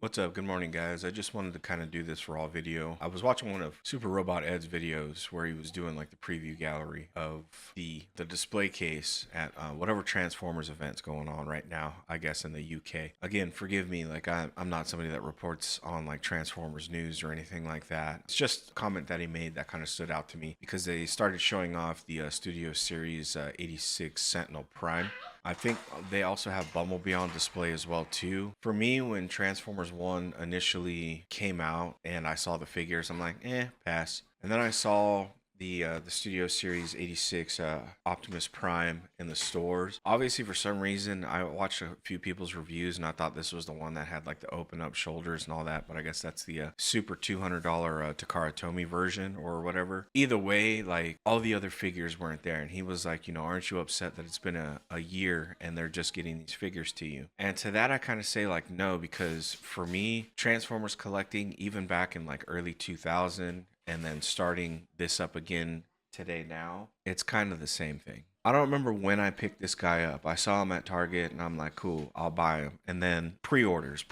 What's up? Good morning, guys. I just wanted to kind of do this raw video. I was watching one of Super Robot Ed's videos where he was doing like the preview gallery of the display case at whatever Transformers event's going on right now, I guess in the UK. Again, forgive me, like I'm not somebody that reports on like Transformers news or anything like that. It's just a comment that he made that kind of stood out to me because they started showing off the Studio Series 86 Sentinel Prime. I think they also have Bumblebee on display as well too. For me, when Transformers 1 initially came out and I saw the figures, I'm like, pass. And then I saw the Studio Series 86 Optimus Prime in the stores. Obviously, for some reason, I watched a few people's reviews and I thought this was the one that had like the open up shoulders and all that, but I guess that's the super $200 Takara Tomy version or whatever. Either way, like all the other figures weren't there, and he was like, aren't you upset that it's been a year and they're just getting these figures to you? And to that, I kind of say like no, because for me, Transformers collecting, even back in like early 2000 and then starting this up again today now, it's kind of the same thing. I don't remember when I picked this guy up. I saw him at Target and I'm like, cool, I'll buy him. And then pre-orders.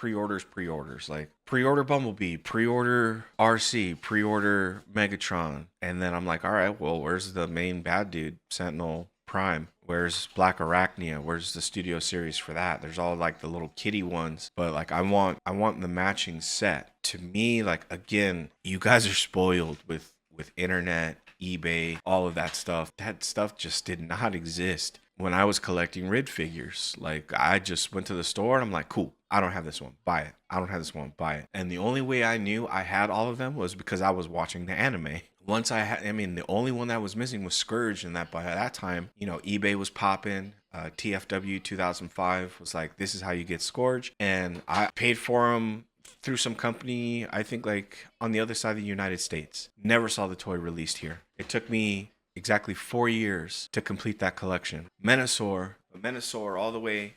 Like pre-order Bumblebee, pre-order RC, pre-order Megatron. And then I'm like, all right, well, where's the main bad dude, Sentinel Prime? Where's Black Arachnia? Where's the Studio Series for that? There's all like the little kitty ones, but like I want the matching set. To me, like again, you guys are spoiled with internet, eBay, all of that stuff. That stuff just did not exist when I was collecting Rid figures. Like I just went to the store and I'm like, cool, I don't have this one, buy it. I don't have this one, buy it. And the only way I knew I had all of them was because I was watching the anime. Once the only one that was missing was Scourge, and that by that time, eBay was popping. TFW 2005 was like, this is how you get Scourge. And I paid for them through some company, I think like on the other side of the United States. Never saw the toy released here. It took me exactly 4 years to complete that collection. Menasor all the way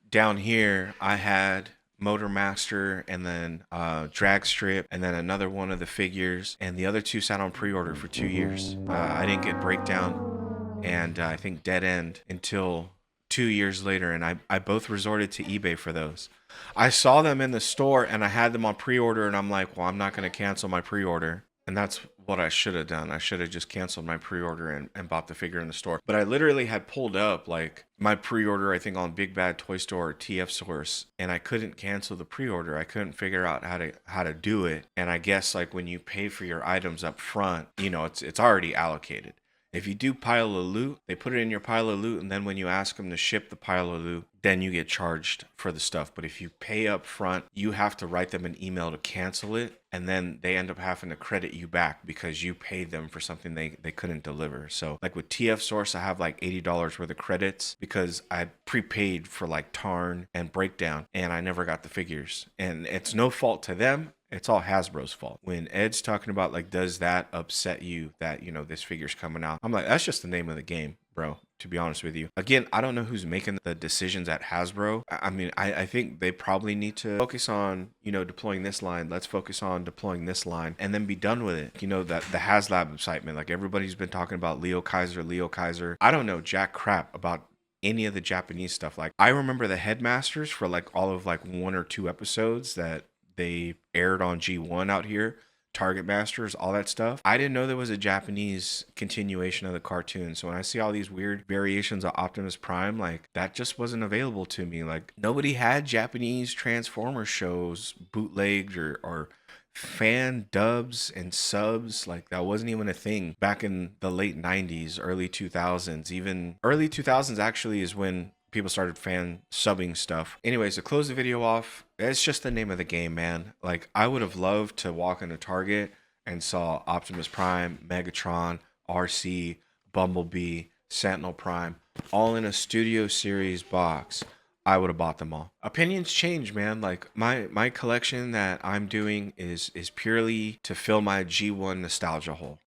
down here, I had Motor Master and then Drag Strip and then another one of the figures, and the other two sat on pre-order for 2 years. I didn't get Breakdown and I think Dead End until 2 years later, and I both resorted to eBay for those. I saw them in the store and I had them on pre-order, and I'm like, well, I'm not going to cancel my pre-order. And that's what I should have done. I should have just canceled my pre-order and bought the figure in the store. But I literally had pulled up like my pre-order, I think on Big Bad Toy Store or TF Source, and I couldn't cancel the pre-order. I couldn't figure out how to do it. And I guess like when you pay for your items up front, it's already allocated. If you do pile of loot, they put it in your pile of loot, and then when you ask them to ship the pile of loot, then you get charged for the stuff. But if you pay up front, you have to write them an email to cancel it, and then they end up having to credit you back because you paid them for something they couldn't deliver. So like with TF Source, I have like $80 worth of credits because I prepaid for like Tarn and Breakdown, and I never got the figures. And it's no fault to them. It's all Hasbro's fault. When Ed's talking about like, does that upset you that, this figure's coming out? I'm like, that's just the name of the game, bro, to be honest with you. Again, I don't know who's making the decisions at Hasbro. I think they probably need to focus on, deploying this line. Let's focus on deploying this line and then be done with it. That the HasLab excitement, like everybody's been talking about Leo Kaiser. I don't know jack crap about any of the Japanese stuff. Like I remember the Headmasters for like all of like 1 or 2 episodes that they aired on G1 out here, Target Masters, all that stuff. I didn't know there was a Japanese continuation of the cartoon. So when I see all these weird variations of Optimus Prime, like that just wasn't available to me. Like nobody had Japanese Transformers shows bootlegged or fan dubs and subs. Like that wasn't even a thing back in the late 90s, early 2000s. Even early 2000s actually is when people started fan subbing stuff. Anyways, to close the video off, it's just the name of the game, man. Like I would have loved to walk into Target and saw Optimus Prime, Megatron, RC, Bumblebee, Sentinel Prime, all in a Studio Series box. I would have bought them all. Opinions change, man. Like my collection that I'm doing is purely to fill my G1 nostalgia hole.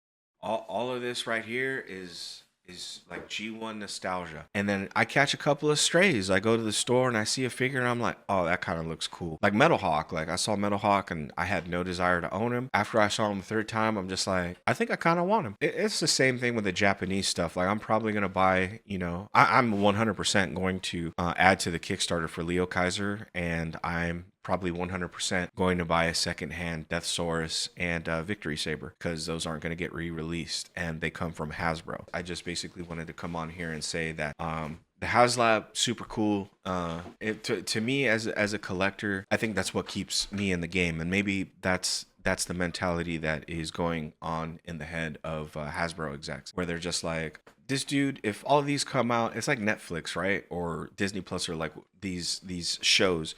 All of this right here is like G1 nostalgia. And then I catch a couple of strays. I go to the store and I see a figure and I'm like, oh, that kind of looks cool. Like Metal Hawk. Like I saw Metal Hawk and I had no desire to own him. After I saw him the third time, I'm just like, I think I kind of want him. It's the same thing with the Japanese stuff. Like I'm probably going to buy, I'm 100% going to add to the Kickstarter for Leo Kaiser, and I'm probably 100% going to buy a secondhand Deathsaurus and Victory Saber, because those aren't going to get re-released and they come from Hasbro. I just basically wanted to come on here and say that the HasLab, super cool. To me as a collector, I think that's what keeps me in the game, and maybe that's the mentality that is going on in the head of Hasbro execs, where they're just like, this dude, if all of these come out, it's like Netflix, right? Or Disney Plus, or like these shows.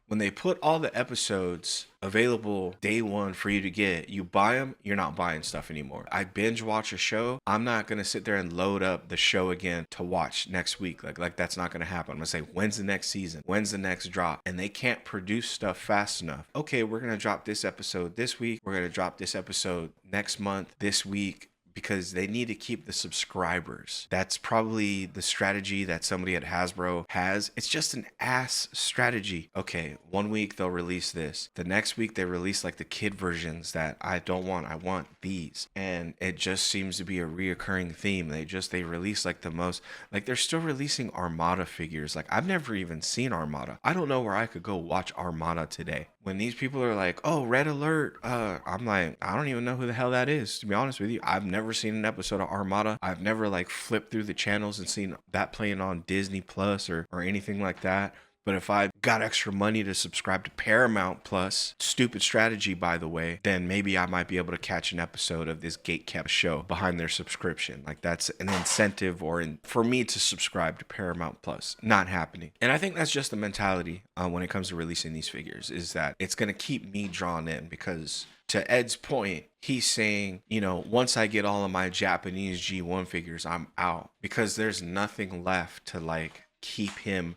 When they put all the episodes available day one for you to get, you buy them, you're not buying stuff anymore. I binge watch a show. I'm not going to sit there and load up the show again to watch next week. Like that's not going to happen. I'm going to say, when's the next season? When's the next drop? And they can't produce stuff fast enough. Okay, we're going to drop this episode this week. We're going to drop this episode next month, this week, because they need to keep the subscribers. That's probably the strategy that somebody at Hasbro has. It's just an ass strategy. Okay, one week they'll release this. The next week they release like the kid versions that I don't want. I want these. And it just seems to be a reoccurring theme. They release like the most, like they're still releasing Armada figures. Like I've never even seen Armada. I don't know where I could go watch Armada today. When these people are like, oh, Red Alert, I'm like, I don't even know who the hell that is, to be honest with you. I've never seen an episode of Armada. I've never like flipped through the channels and seen that playing on Disney Plus or anything like that. But if I got extra money to subscribe to Paramount Plus, stupid strategy, by the way, then maybe I might be able to catch an episode of this gatekept show behind their subscription. Like that's an incentive for me to subscribe to Paramount Plus. Not happening. And I think that's just the mentality when it comes to releasing these figures, is that it's going to keep me drawn in, because to Ed's point, he's saying, once I get all of my Japanese G1 figures, I'm out, because there's nothing left to like keep him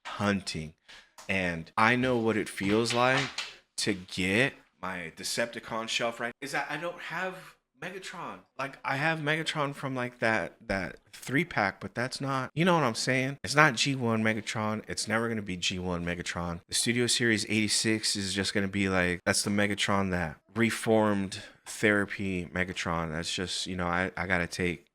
hunting. And I know what it feels like to get my Decepticon shelf, right? Is that I don't have Megatron. Like I have Megatron from like that 3-pack, but that's not, you know what I'm saying? It's not G1 Megatron. It's never going to be G1 Megatron. The Studio Series 86 is just going to be like, that's the Megatron, that reformed therapy Megatron. That's just, I gotta take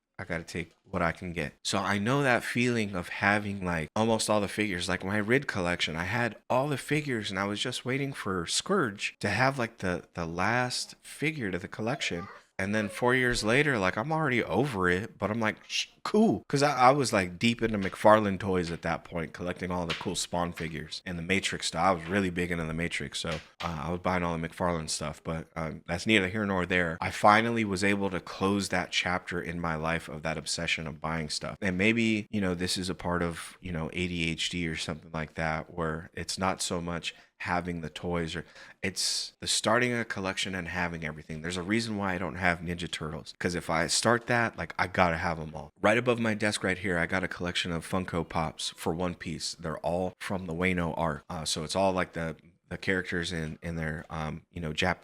what I can get. So I know that feeling of having like almost all the figures. Like my Rid collection, I had all the figures and I was just waiting for Scourge to have like the last figure to the collection. And then 4 years later, like I'm already over it, but I'm like, cool. Because I was like deep into McFarlane toys at that point, collecting all the cool Spawn figures and the Matrix stuff. I was really big into the Matrix, so I was buying all the McFarlane stuff, but that's neither here nor there. I finally was able to close that chapter in my life of that obsession of buying stuff. And maybe, this is a part of, ADHD or something like that, where it's not so much having the toys, or it's the starting a collection and having everything. There's a reason why I don't have Ninja Turtles, because if I start that, like I gotta have them all. Right above my desk right here, I got a collection of Funko Pops for One Piece. They're all from the Wano arc, so it's all like the characters in their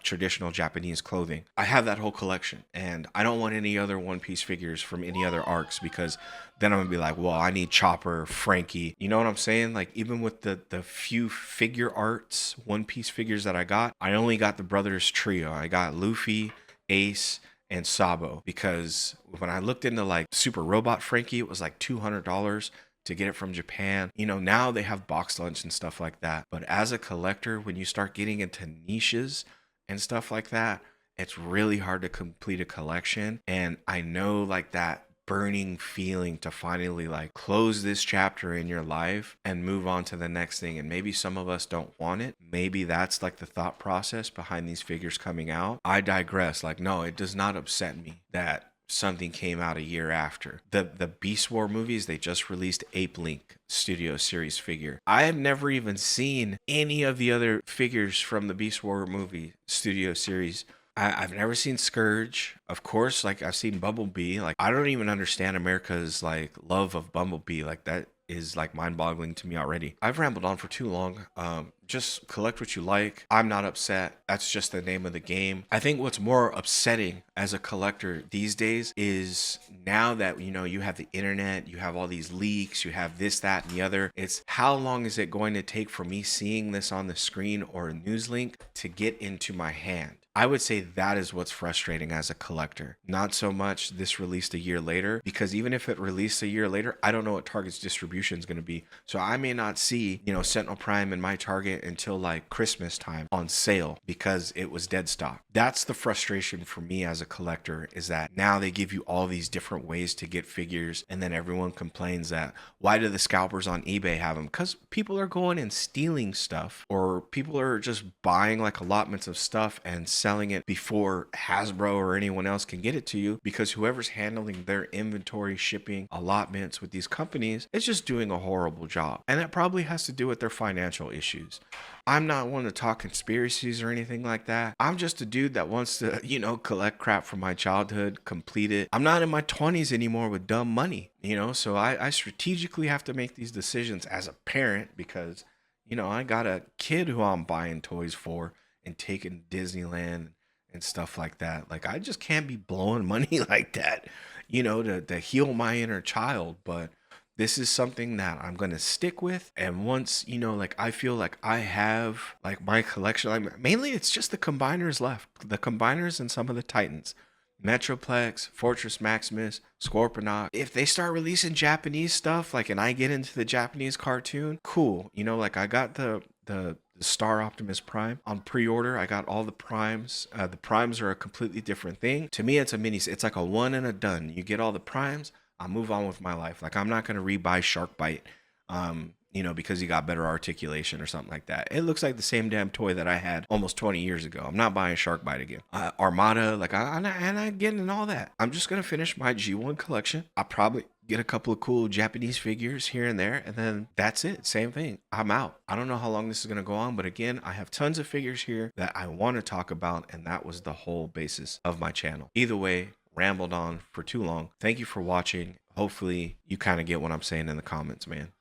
traditional Japanese clothing. I have that whole collection, and I don't want any other One Piece figures from any other arcs, because then I'm gonna be like, well, I need Chopper, Frankie. You know what I'm saying? Like even with the few figure arts One Piece figures that I got, I only got the brothers trio. I got Luffy, Ace, and Sabo, because when I looked into like Super Robot Frankie, it was like $200 to get it from Japan. Now they have box lunch and stuff like that. But as a collector, when you start getting into niches and stuff like that, it's really hard to complete a collection. And I know like that burning feeling to finally like close this chapter in your life and move on to the next thing. And maybe some of us don't want it. Maybe that's like the thought process behind these figures coming out. I digress. Like, no, it does not upset me that something came out a year after. The Beast War movies, they just released Ape Link Studio Series figure. I have never even seen any of the other figures from the Beast War movie Studio Series. I've never seen Scourge. Of course, like I've seen Bumblebee. Like I don't even understand America's like love of Bumblebee. Like that is like mind-boggling to me already. I've rambled on for too long. Just collect what you like. I'm not upset. That's just the name of the game. I think what's more upsetting as a collector these days is now that, you have the internet, you have all these leaks, you have this, that, and the other. It's how long is it going to take for me seeing this on the screen or a news link to get into my hand? I would say that is what's frustrating as a collector. Not so much this released a year later, because even if it released a year later, I don't know what Target's distribution is going to be. So I may not see, Sentinel Prime in my Target until like Christmas time on sale because it was dead stock. That's the frustration for me as a collector, is that now they give you all these different ways to get figures, and then everyone complains that why do the scalpers on eBay have them? Because people are going and stealing stuff, or people are just buying like allotments of stuff and selling it before Hasbro or anyone else can get it to you, because whoever's handling their inventory, shipping, allotments with these companies is just doing a horrible job. And that probably has to do with their financial issues. I'm not one to talk conspiracies or anything like that. I'm just a dude that wants to, collect crap from my childhood, complete it. I'm not in my 20s anymore with dumb money, so I strategically have to make these decisions as a parent, because, I got a kid who I'm buying toys for and taking to Disneyland and stuff like that. Like, I just can't be blowing money like that, to heal my inner child. But this is something that I'm going to stick with. And once, I feel like I have like my collection, like mainly it's just the combiners left, the combiners and some of the Titans, Metroplex, Fortress Maximus, Scorponok. If they start releasing Japanese stuff, like, and I get into the Japanese cartoon, cool. I got the Star Optimus Prime on pre-order. I got all the primes. The primes are a completely different thing. To me, it's like a one and a done. You get all the primes, I'll move on with my life. Like, I'm not going to rebuy Sharkbite, because he got better articulation or something like that. It looks like the same damn toy that I had almost 20 years ago. I'm not buying Sharkbite again. Armada, like, I'm not getting all that. I'm just going to finish my G1 collection. I'll probably get a couple of cool Japanese figures here and there, and then that's it. Same thing. I'm out. I don't know how long this is going to go on, but again, I have tons of figures here that I want to talk about, and that was the whole basis of my channel. Either way, rambled on for too long. Thank you for watching. Hopefully you kind of get what I'm saying in the comments, man.